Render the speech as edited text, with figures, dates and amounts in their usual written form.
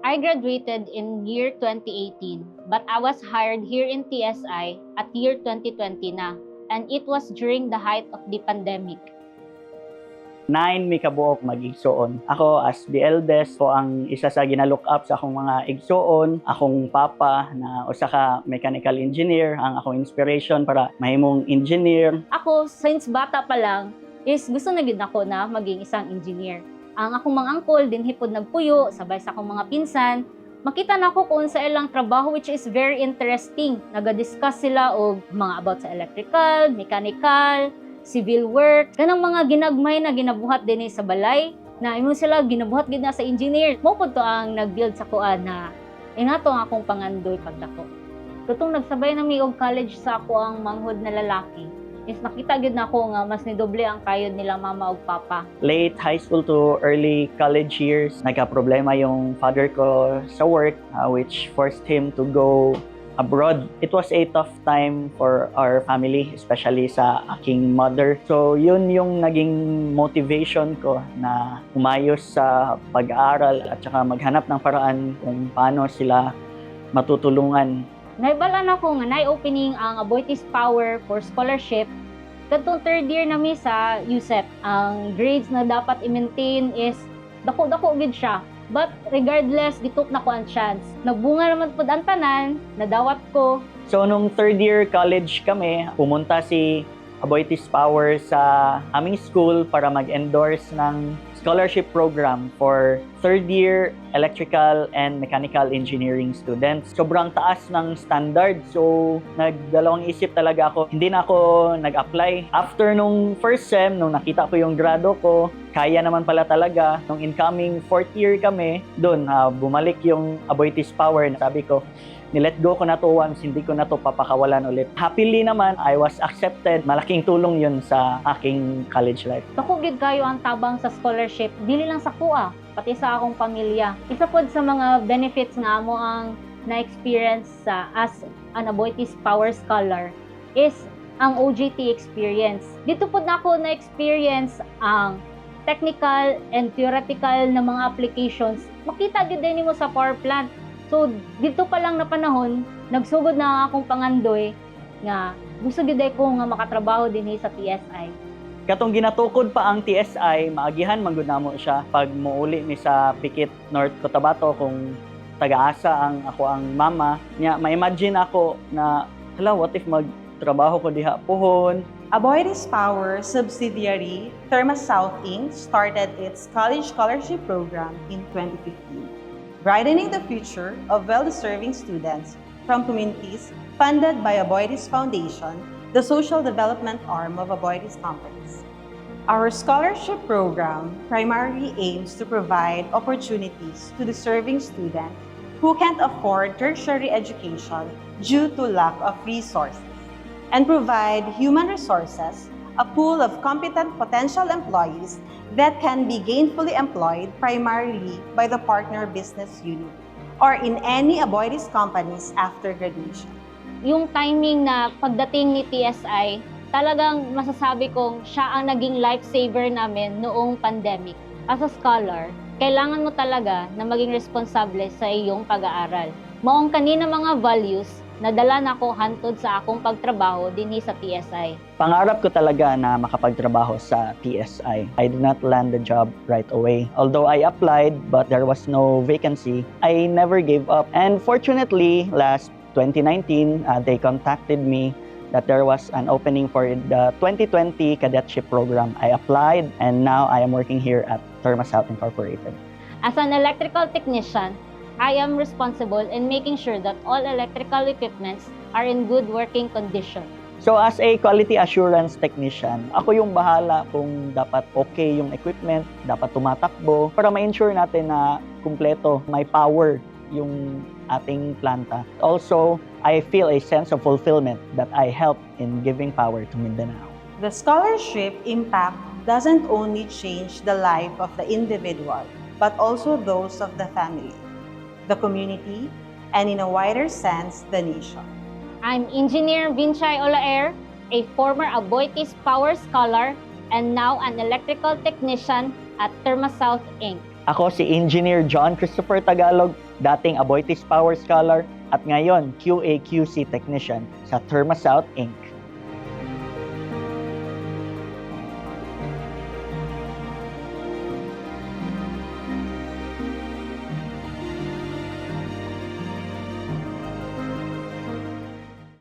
I graduated in year 2018, but I was hired here in TSI at year 2020 na, and it was during the height of the pandemic. 9 mi kabuok mag-igsoon. Ako as the eldest po ang isa sa ginalook up sa akong mga igsoon. Akong papa na usa ka mechanical engineer ang akong inspiration para mahimong engineer. Ako, since bata pa lang, is gusto na gid ako na maging isang engineer. Ang akong mga angkol din hipod nagpuyo, sabay sa akong mga pinsan. Makita na ako kung sa ilang trabaho which is very interesting. Naga-discuss sila og mga about sa electrical, mechanical, civil work, kanang mga ginagmay na ginabuhat din sa balay, na imo sila ginabuhat gid na sa engineer. Mo pud to ang nag-build sa kuan na inato ang akong pangandoy pagdako. Katong nagsabay na mi og college sa ako ang manghod na lalaki, is nakita gid na ako nga mas nidoble ang kayod nila mama ug papa. Late high school to early college years, nagka-problema yung father ko sa work, which forced him to go abroad. It was a tough time for our family, especially sa aking mother. So yun yung naging motivation ko na umayos sa pag-aaral at saka maghanap ng paraan kung paano sila matutulungan. Naibalan ako nga na-opening ang Aboitiz Power for Scholarship. Katong third year nami sa USEP, ang grades na dapat i-maintain is dako-dako gid siya. But regardless, gitok na ko ang chance. Nagbunga naman po ang tanan, nadawat ko. So nung third year college kami, pumunta si Aboitiz Power sa aming school para mag-endorse ng scholarship program for third year electrical and mechanical engineering students. Sobrang taas ng standard. So nagdalawang isip talaga ako. Hindi na ako nag-apply. After nung first sem, nung nakita ko yung grado ko, kaya naman pala talaga. Nung incoming fourth year kami, doon bumalik yung Aboitiz Power. Sabi ko, nilet go ko na to once, hindi ko na to papakawalan ulit. Happily naman, I was accepted. Malaking tulong yun sa aking college life. Dako gid kayo ang tabang sa scholarship, dili lang sa kuha, pati sa akong pamilya. Isa pod sa mga benefits nga mo ang na-experience sa as an Aboitiz Power Scholar is ang OJT experience. Dito pod na ako na-experience ang technical and theoretical na mga applications. Makita gid din mo sa power plant. So, dito pa lang na panahon, nagsugod na ang akong pangandoy nga gusto gid ko nga makatrabaho din sa TSI. Katong ginatukod pa ang TSI, maagihan manggod namo siya pag muuli mi sa Pikit North Cotabato kung taga-asa ang ako ang mama. Nya ma-imagine ako na hala, what if magtrabaho ko diha pohon. Aboitiz Power subsidiary Therma South Inc. started its college scholarship program in 2015. Brightening the future of well-deserving students from communities funded by Aboitiz Foundation, the social development arm of Aboitiz companies. Our scholarship program primarily aims to provide opportunities to deserving students who can't afford tertiary education due to lack of resources, and provide human resources, a pool of competent potential employees that can be gainfully employed primarily by the partner business unit or in any Aboitiz companies after graduation. Yung timing na pagdating ni TSI, talagang masasabi kong siya ang naging lifesaver namin noong pandemic. As a scholar, kailangan mo talaga na maging responsable sa iyong pag-aaral. Maong kanina mga values, nadala na ako hantod sa akong pagtrabaho dinhi sa TSI. Pangarap ko talaga na makapagtrabaho sa TSI. I did not land the job right away. Although I applied but there was no vacancy, I never gave up. And fortunately, last 2019, they contacted me that there was an opening for the 2020 cadetship program. I applied and now I am working here at Therma South Incorporated. As an electrical technician, I am responsible in making sure that all electrical equipments are in good working condition. So as a quality assurance technician, ako yung bahala kung dapat okay yung equipment, dapat tumatakbo para ma-ensure natin na kumpleto, may power yung ating planta. Also, I feel a sense of fulfillment that I help in giving power to Mindanao. The scholarship impact doesn't only change the life of the individual, but also those of the family, the community, and in a wider sense, the nation. I'm Engineer Vinchay Olaer, a former Aboitiz Power Scholar and now an electrical technician at Therma South Inc. Ako si Engineer John Christopher Tagalog, dating Aboitiz Power Scholar at ngayon QA/QC Technician sa Thermasouth Inc.